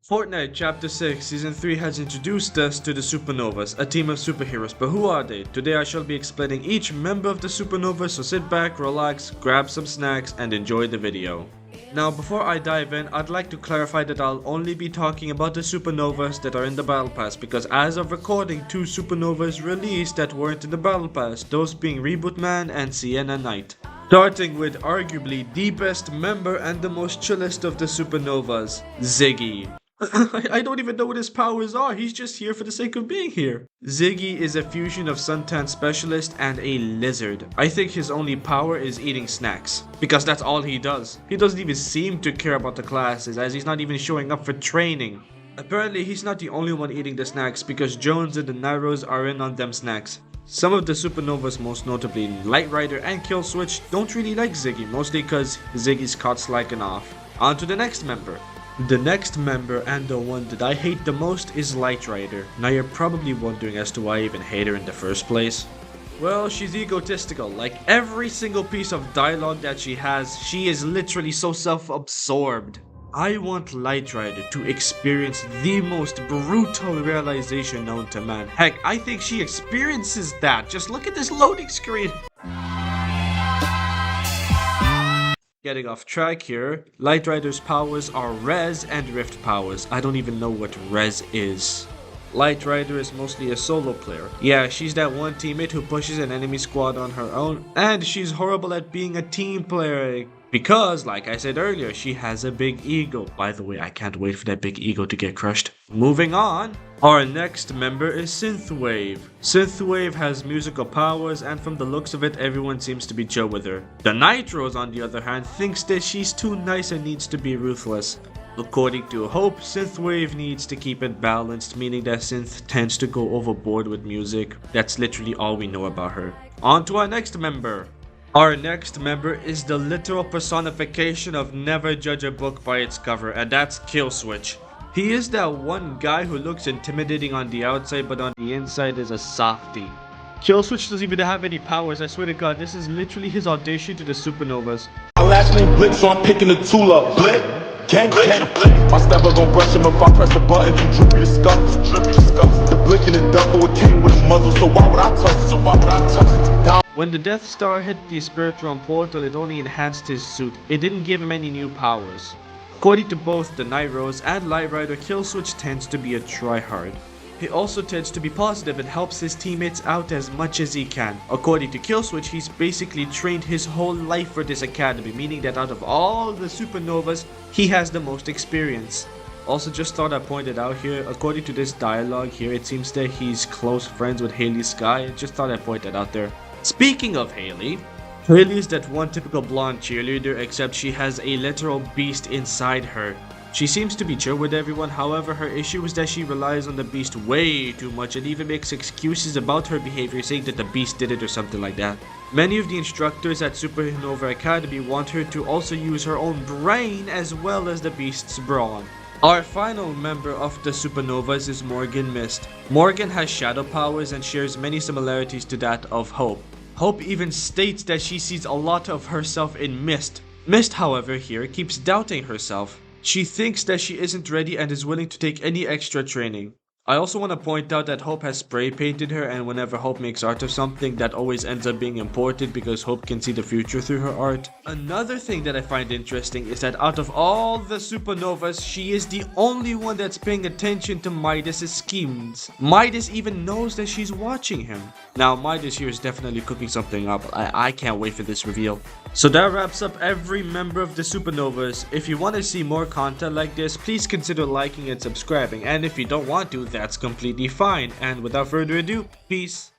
Fortnite Chapter 6 Season 3 has introduced us to the Supernovas, a team of superheroes, but who are they? Today I shall be explaining each member of the Supernovas, so sit back, relax, grab some snacks, and enjoy the video. Now before I dive in, I'd like to clarify that I'll only be talking about the Supernovas that are in the Battle Pass, because as of recording, 2 Supernovas released that weren't in the Battle Pass, those being Reboot Man and Sienna Knight. Starting with arguably the best member and the most chillest of the Supernovas, Ziggy. I don't even know what his powers are, he's just here for the sake of being here. Ziggy is a fusion of suntan specialist and a lizard. I think his only power is eating snacks, because that's all he does. He doesn't even seem to care about the classes, as he's not even showing up for training. Apparently he's not the only one eating the snacks, because Jones and the Nairos are in on them snacks. Some of the Supernovas, most notably Lightrider and Killswitch, don't really like Ziggy, mostly because Ziggy's caught slacking off. On to the next member. The next member, and the one that I hate the most, is Lightrider. Now you're probably wondering as to why I even hate her in the first place. Well, she's egotistical. Like every single piece of dialogue that she has, she is literally so self-absorbed. I want Lightrider to experience the most brutal realization known to man. Heck, I think she experiences that. Just look at this loading screen. Getting off track here, Lightrider's powers are Res and Rift powers. I don't even know what Res is. Lightrider is mostly a solo player. Yeah, she's that one teammate who pushes an enemy squad on her own, and she's horrible at being a team player. Because, like I said earlier, she has a big ego. By the way, I can't wait for that big ego to get crushed. Moving on. Our next member is Synthwave. Synthwave has musical powers, and from the looks of it, everyone seems to be chill with her. The Nitros, on the other hand, thinks that she's too nice and needs to be ruthless. According to Hope, Synthwave needs to keep it balanced, meaning that Synth tends to go overboard with music. That's literally all we know about her. On to our next member. Our next member is the literal personification of never judge a book by its cover, and that's Killswitch. He is that one guy who looks intimidating on the outside, but on the inside is a softie. Killswitch doesn't even have any powers, I swear to god, this is literally his audition to the Supernovas. My last name Blitz, so I'm picking the tool up. Blip, gang, gang. My stepper gon' brush him if I press the button. Drippy disgust, drippy disgust. The blick in the duffel, it came with a muzzle, so why would I touch it? So why would I touch it? Down. When the Death Star hit the Spirit Realm portal, it only enhanced his suit. It didn't give him any new powers. According to both the Nairos and Lightrider, Killswitch tends to be a tryhard. He also tends to be positive and helps his teammates out as much as he can. According to Killswitch, he's basically trained his whole life for this academy, meaning that out of all the Supernovas, he has the most experience. Also, just thought I pointed out here, according to this dialogue here, it seems that he's close friends with Haylee Skye. Just thought I'd point that out there. Speaking of Haylee, Haylee is that one typical blonde cheerleader, except she has a literal beast inside her. She seems to be chill with everyone, however her issue is that she relies on the beast way too much and even makes excuses about her behavior, saying that the beast did it or something like that. Many of the instructors at Supernova Academy want her to also use her own brain as well as the beast's brawn. Our final member of the Supernovas is Morgan Myst. Morgan has shadow powers and shares many similarities to that of Hope. Hope even states that she sees a lot of herself in Myst. Myst, however, here keeps doubting herself. She thinks that she isn't ready and is willing to take any extra training. I also want to point out that Hope has spray painted her, and whenever Hope makes art of something, that always ends up being important because Hope can see the future through her art. Another thing that I find interesting is that out of all the Supernovas, she is the only one that's paying attention to Midas's schemes. Midas even knows that she's watching him. Now Midas here is definitely cooking something up. I can't wait for this reveal. So that wraps up every member of the Supernovas. If you want to see more content like this, please consider liking and subscribing, and if you don't want to, that's completely fine. And without further ado, peace.